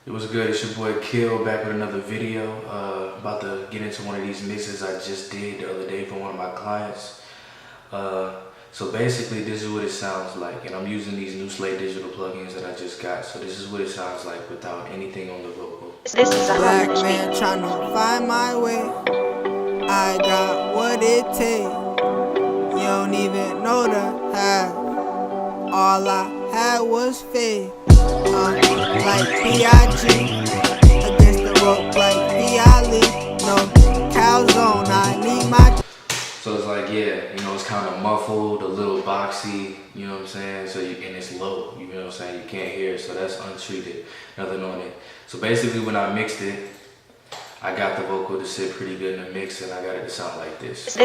It was good. It's your boy A.K.I.L back with another video. About to get into one of these mixes I just did the other day for one of my clients. So basically this is what it sounds like, and I'm using these new Slate digital plugins that I just got. So this is what it sounds like without anything on the vocal. This is a black man tryna find my way. I got what it takes. You don't even know the half. All I had was faith. Like P.I.G. against the rope, like P.I.L. No cow zone. I need my. So it's like, yeah, you know, it's kind of muffled, a little boxy, you know what I'm saying? So and it's low, you know what I'm saying? You can't hear it, so that's untreated, nothing on it. So basically when I mixed it, I got the vocal to sit pretty good in the mix, and I got it to sound like this.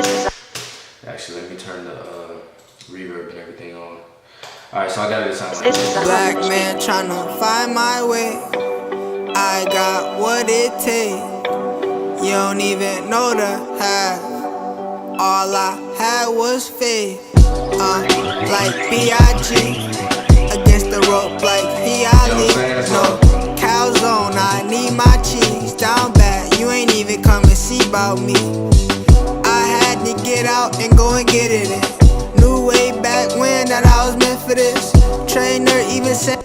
Actually, let me turn the reverb and everything on. Alright, so I got it to sound like this. Black man tryna find my way. I got what it takes. You don't even know the half. All I had was faith. Like P.I.G. against the rope, like P.I.L. No cow zone. I need my cheese down bad. You ain't even come and see about me. I had to get out and go and get it in. Knew way back when that I was meant for this. Trainer even said.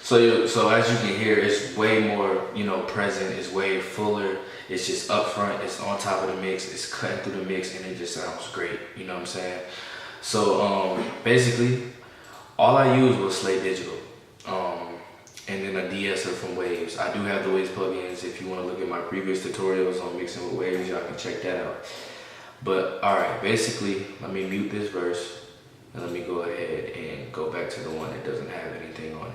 So as you can hear, it's way more, you know, present. It's way fuller. It's just up front. It's on top of the mix. It's cutting through the mix, and it just sounds great. You know what I'm saying? So basically, all I used was Slate Digital, and then a de-esser from Waves. I do have the Waves plugins. If you want to look at my previous tutorials on mixing with Waves, y'all can check that out. But all right, basically, let me mute this verse, and let me go ahead and go back to the one that doesn't have anything on it.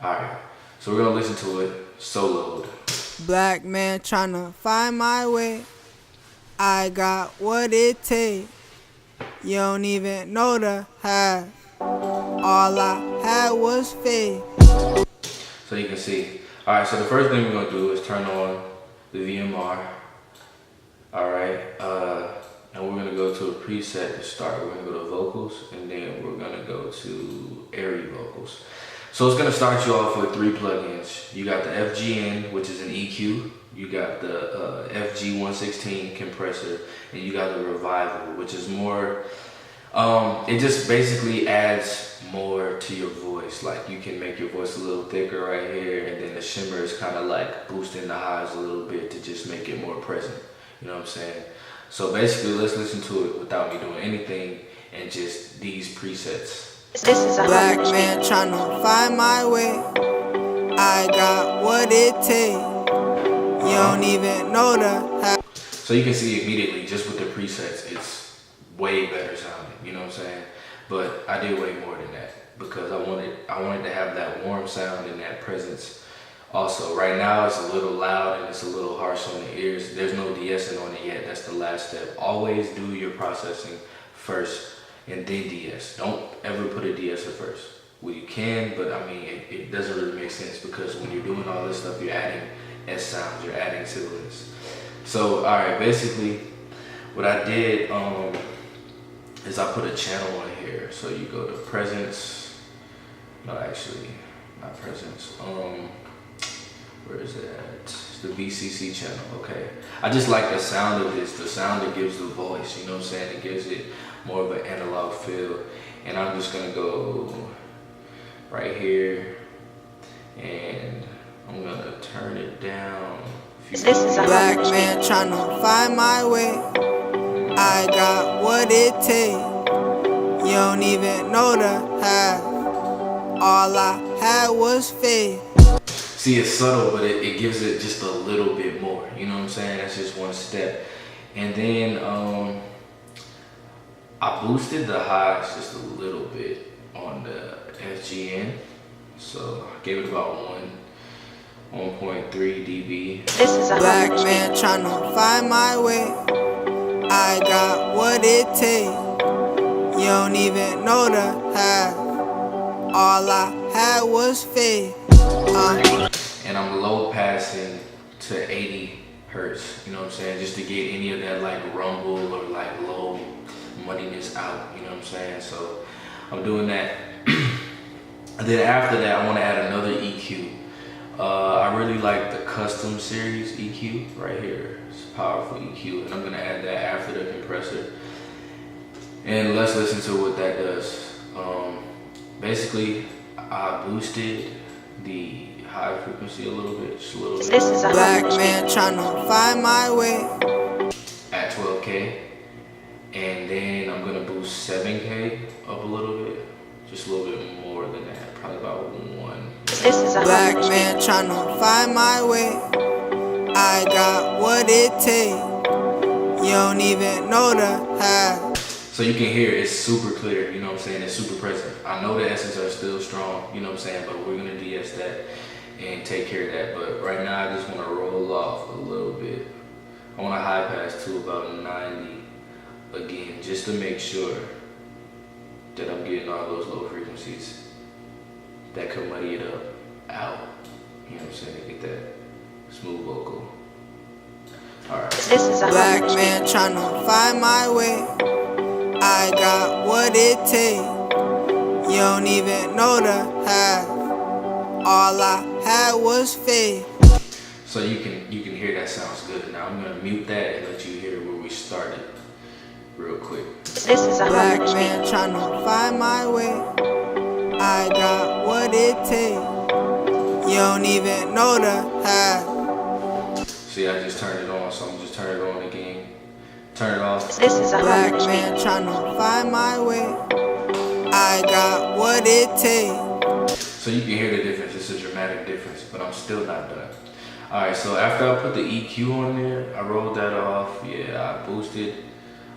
All right, so we're gonna listen to it soloed. Black man tryna find my way. I got what it takes. You don't even know the half. All I had was faith. So you can see. All right, so the first thing we're gonna do is turn on the VMR. All right, and we're gonna go to a preset to start. We're gonna go to vocals, and then we're gonna go to airy vocals. So it's gonna start you off with 3 plugins. You got the FGN, which is an EQ. You got the FG116 compressor, and you got the Revival, which is more. It just basically adds more to your voice. Like you can make your voice a little thicker right here, and then the shimmer is kind of like boosting the highs a little bit to just make it more present. You know what I'm saying? So basically, let's listen to it without me doing anything and just these presets. This is a black man tryna find my way. I got what it takes. You don't even know the. So you can see immediately just with the presets, it's way better sounding. You know what I'm saying? But I did way more than that because I wanted to have that warm sound and that presence. Also, right now it's a little loud and it's a little harsh on the ears. There's no de-essing on it yet. That's the last step. Always do your processing first and then de-ess. Don't ever put a de-esser first. Well, you can, but I mean, it doesn't really make sense because when you're doing all this stuff, you're adding S sounds, you're adding sibilants. So, all right, basically, what I did is I put a channel on here. So you go to presence. No, actually, not presence. Where is it at? It's the VCC channel, okay. I just like the sound of this, the sound that gives the voice, you know what I'm saying? It gives it more of an analog feel. And I'm just gonna go right here and I'm gonna turn it down. This is a black man tryna find my way. I got what it takes. You don't even know the half. All I had was faith. See, it's subtle, but it gives it just a little bit more. You know what I'm saying? That's just one step. And then I boosted the highs just a little bit on the FGN. So I gave it about 1.3 dB. This is a black man tryna find my way. I got what it takes. You don't even know the half. All I had was faith. And I'm low passing to 80 hertz, you know what I'm saying? Just to get any of that like rumble or like low muddiness out, you know what I'm saying? So I'm doing that. And then after that, I want to add another EQ. I really like the custom series EQ right here. It's a powerful EQ, and I'm gonna add that after the compressor. And let's listen to what that does. Basically, I boosted the high frequency a little bit, just a little bit. This is a black man trying to find my way At 12K, and then I'm gonna boost 7K up a little bit, just a little bit more than that, probably about 1. This is a black man trying to find my way. I got what it takes. You don't even know the half. So you can hear it's super clear, you know what I'm saying? It's super present. I know the S's are still strong, you know what I'm saying? But we're gonna DS that and take care of that. But right now I just wanna roll off a little bit. I wanna high pass to about 90 again, just to make sure that I'm getting all those low frequencies that could muddy it up out. You know what I'm saying? To get that smooth vocal. Alright. This is a black man trying to find my way. I got what it takes. You don't even know the half. All I had was faith. So you can hear that sounds good. Now I'm gonna mute that and let you hear where we started real quick. This is a black man trying to find my way. I got what it takes. You don't even know the half. See, I just turned it on, so I'm just turn it on again. Turn it off. This is a black man trying to find my way. I got what it takes. So you can hear the difference. It's a dramatic difference, but I'm still not done. Alright, so after I put the EQ on there, I rolled that off. Yeah, I boosted.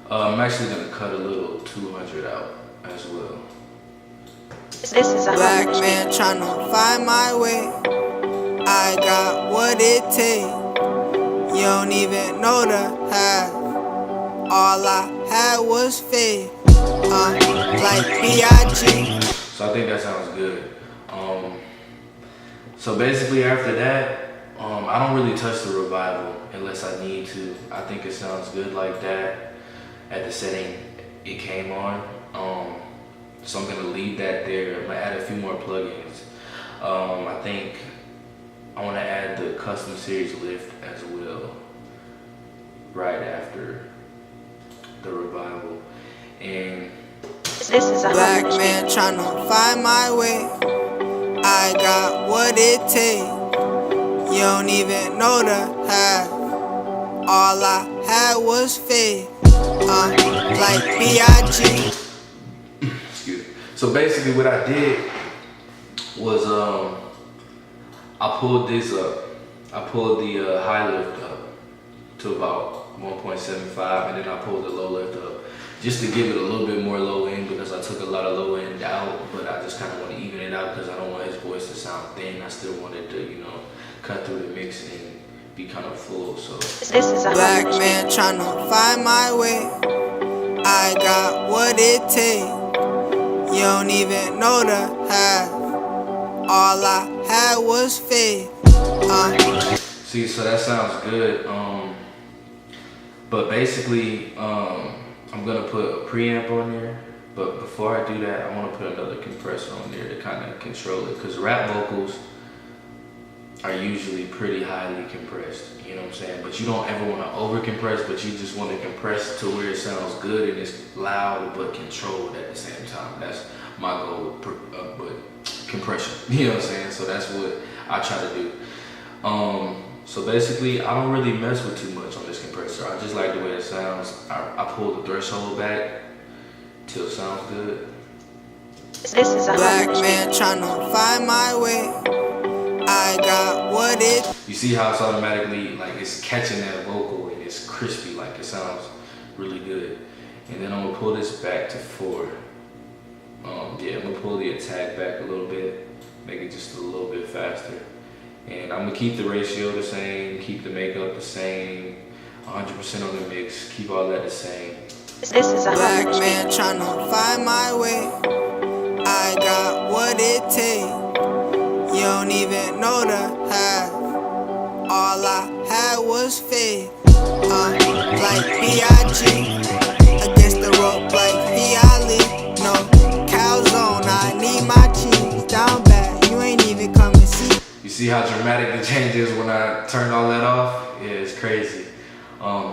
I'm actually gonna cut a little 200 out as well. This is a black man trying to find my way. I got what it takes. You don't even know the half. All I had was faith. Like B.I.G. So I think that sounds good. So basically after that, I don't really touch the revival unless I need to. I think it sounds good like that at the setting it came on. So I'm gonna leave that there. I'm gonna add a few more plugins. I think I wanna add the custom series lift as well right after the revival. And this is a black man trying to find my way. I got what it takes. You don't even know the half. All I had was faith. Like B.I.G. Excuse me. So basically what I did was I pulled this up. I pulled the high lift up to about 1.75, and then I pulled the low lift up just to give it a little bit more low end, because I took a lot of low end out, but I just kind of want to even it out because I don't want his voice to sound thin. I still wanted to, you know, cut through the mix and be kind of full. So this is a black man trying to find my way. I got what it takes. You don't even know the half. All I had was faith. See, so that sounds good. But basically, I'm gonna put a preamp on there. But before I do that, I want to put another compressor on there to kind of control it, because rap vocals are usually pretty highly compressed, you know what I'm saying? But you don't ever want to over compress, but you just want to compress to where it sounds good and it's loud but controlled at the same time. That's my goal with compression, you know what I'm saying? So that's what I try to do. So basically, I don't really mess with too much on this compressor. I just like the way it sounds. I pull the threshold back till it sounds good. This is a black man trying to find my way. I got what it. You see how it's automatically, like, it's catching that vocal and it's crispy, like it sounds really good. And then I'm gonna pull this back to 4. Yeah, I'm gonna pull the attack back a little bit, make it just a little bit faster. And I'm gonna keep the ratio the same, keep the makeup the same, 100% on the mix, keep all that the same. This is a black man trying to find my way. I got what it takes. You don't even know the half. All I had was faith. Like B.I.G. Against the rope like A.K.I.L. No, cow zone, I need my cheese. Down bad, you ain't even come and see. You see how dramatic the change is when I turn all that off. Yeah, it's crazy.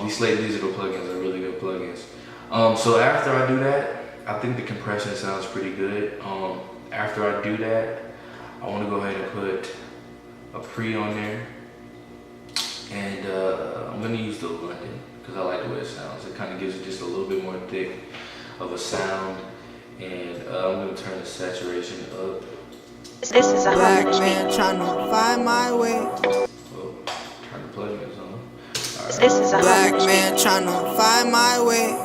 These Slate digital plugins are really good plugins. So after I do that, I think the compression sounds pretty good. After I do that, I want to go ahead and put a pre on there, and I'm gonna use the London because I like the way it sounds. It kind of gives it just a little bit more thick of a sound, and I'm gonna turn the saturation up. This is a black man trying to find my way. Oh, turn the plugins on. Right. This is a black man trying to find my way.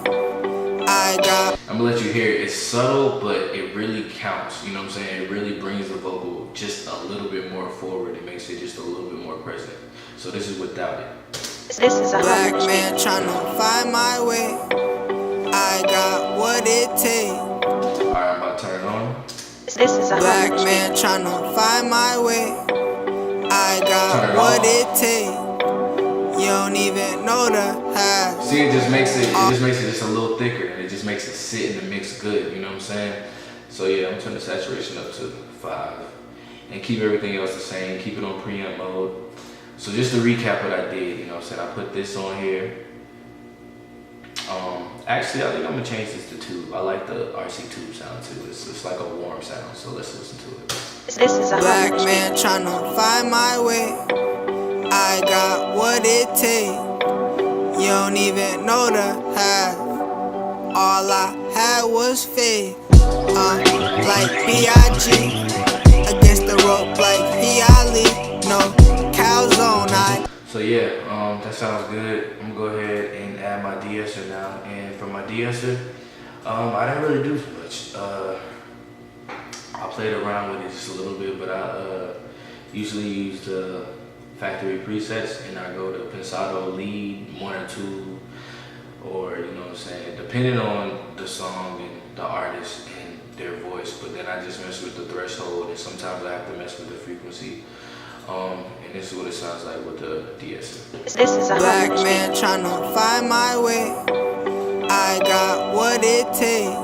I'm gonna let you hear it. It's subtle, but it really counts. You know what I'm saying? It really brings the vocal just a little bit more forward. It makes it just a little bit more present. So this is without it. This is a black man trying to find my way. I got what it takes. Alright, I'm about to turn it on. This is a black man trying to find my way. I got what it takes. You don't even know the half. See, it just makes it just a little thicker, and it just makes it sit in the mix good, you know what I'm saying? So yeah, I'm turning the saturation up to 5 and keep everything else the same, keep it on preamp mode. So just to recap what I did, you know what I'm saying, I put this on here. Actually, I think I'm gonna change this to tube. I like the RC tube sound too. It's like a warm sound, so let's listen to it. This is a black man trying to find my way. I got what it takes. You don't even know the half. All I had was faith. Like B.I.G. against the rope like A.K.I.L. No cow zone. So yeah, that sounds good. I'm gonna go ahead and add my de-esser now. And for my de-esser, I didn't really do much. I played around with it just a little bit, but I usually use the factory presets, and I go to Pensado lead 1 or 2, or you know what I'm saying, depending on the song and the artist and their voice. But then I just mess with the threshold, and sometimes I have to mess with the frequency. And this is what it sounds like with the de-esser. This is a black man trying to find my way. I got what it takes.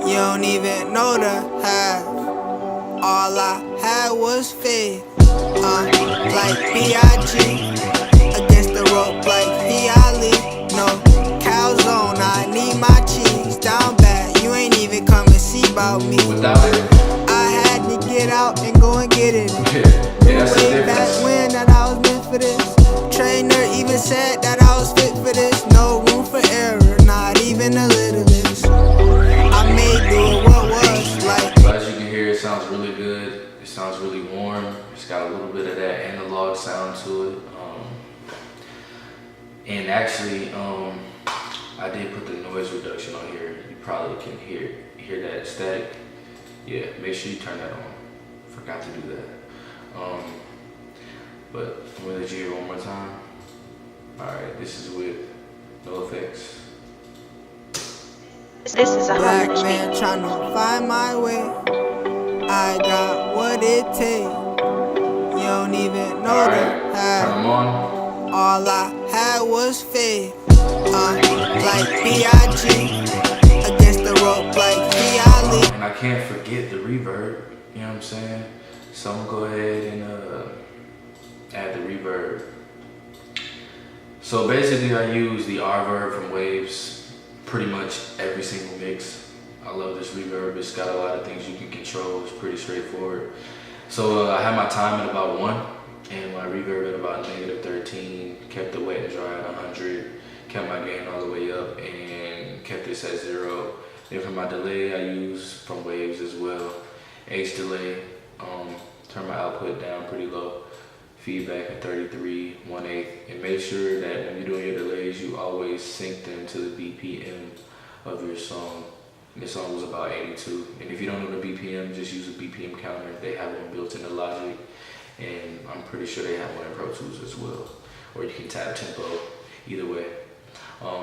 You don't even know the half. All I had was faith. Like B.I.G. against the rope like A.K.I.L. No cow zone. I need my cheese down bad. You ain't even come and see about me. Without it, I had to get out and go and get it. Way back when that I was meant for this. Trainer even said that I was fit for this. No room for error, not even a little bit. I made do it what was like. So as you can hear, it sounds really good. It sounds really warm. It's got a little bit of that analog sound to it. And actually, I did put the noise reduction on here. You probably can hear that static. Yeah, make sure you turn that on. Forgot to do that. But I'm gonna let you hear it one more time. Alright, this is with no effects. This is a black man trying to find my way. I got what it takes. You don't even know the half. Turn them on. All I had was faith. Like B.I.G. against the rope like A.K.I.L. And I can't forget the reverb, you know what I'm saying? So I'm gonna go ahead and add the reverb. So basically I use the R-verb from Waves pretty much every single mix. I love this reverb. It's got a lot of things you can control. It's pretty straightforward. So I had my time at about 1 and my reverb at about -13, kept the wet and dry at 100, kept my gain all the way up, and kept this at 0. Then for my delay, I use from Waves as well. H delay, turn my output down pretty low. Feedback at 33 1/8, and make sure that when you're doing your delays, you always sync them to the BPM of your song. And this song was about 82, and if you don't know the BPM, just use a BPM counter. They have one built into Logic, and I'm pretty sure they have one in Pro Tools as well, or you can tap tempo, either way.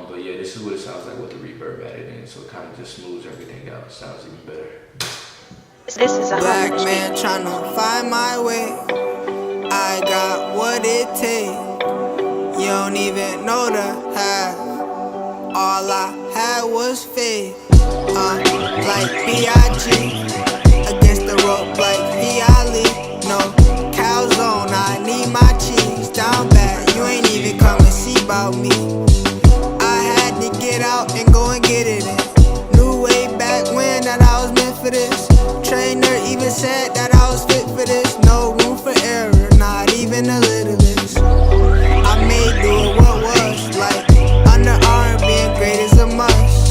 But yeah, this is what it sounds like with the reverb added in, so it kind of just smooths everything out. It sounds even better. This is a black man trying to find my way. I got what it takes. You don't even know the half. All I had was faith. Like B.I.G. against the rope like A.K.I.L. No cow zone. down bad, you ain't even come and see about me. I had to get out and go and get it in. Knew way back when that I was meant for this. Trainer even said that I was fit for this. No room for error, not even a little bit. I made do it what was like. Under R&B and great is a must.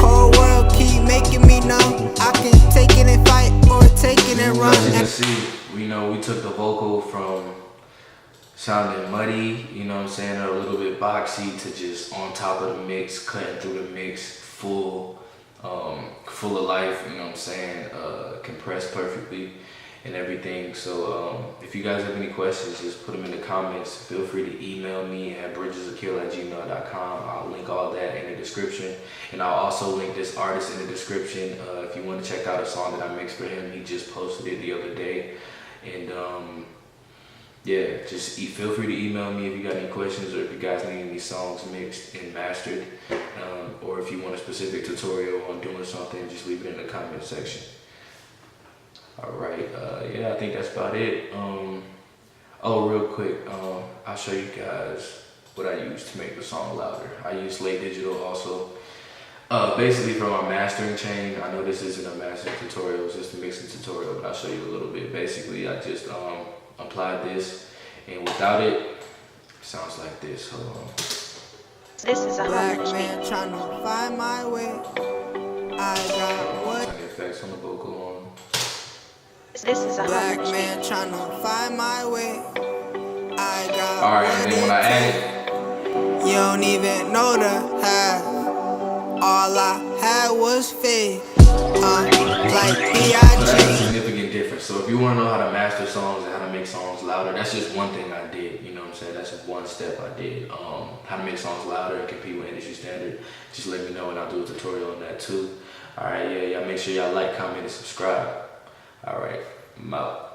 Cold world keep making me numb. I can take it and fight or take it and run. As you can see, we took the vocal from sounding muddy, you know what I'm saying, or a little bit boxy, to just on top of the mix, cutting through the mix, full of life, you know what I'm saying, compressed perfectly and everything. So if you guys have any questions, just put them in the comments. Feel free to email me at bridgesakill@gmail.com. I'll link all that in the description, and I'll also link this artist in the description. If you want to check out a song that I mixed for him, he just posted it the other day. And yeah, just feel free to email me if you got any questions, or if you guys need any songs mixed and mastered, or if you want a specific tutorial on doing something, just leave it in the comment section. All right, yeah, I think that's about it. Oh, real quick, I'll show you guys what I use to make the song louder. I use Slate Digital also. Basically from our mastering chain. I know this isn't a mastering tutorial, it's just a mixing tutorial, but I'll show you a little bit. Basically, I just applied this, and without it, it sounds like this. Hold on. This is a Black Hummer man beat. trying to find my way. I got what. Turn the effects on the vocal on. This is a Black Hummer man beat. trying to find my way. I got All right, what and then when I add it, you don't even know the half. All I had was faith. Like so that's a B.I.G. significant difference. So if you want to know how to master songs and how to make songs louder, that's just one thing I did. You know what I'm saying? That's one step I did. How to make songs louder and compete with industry standard. Just let me know, and I'll do a tutorial on that too. All right, yeah, y'all make sure y'all like, comment, and subscribe. All right, I'm out.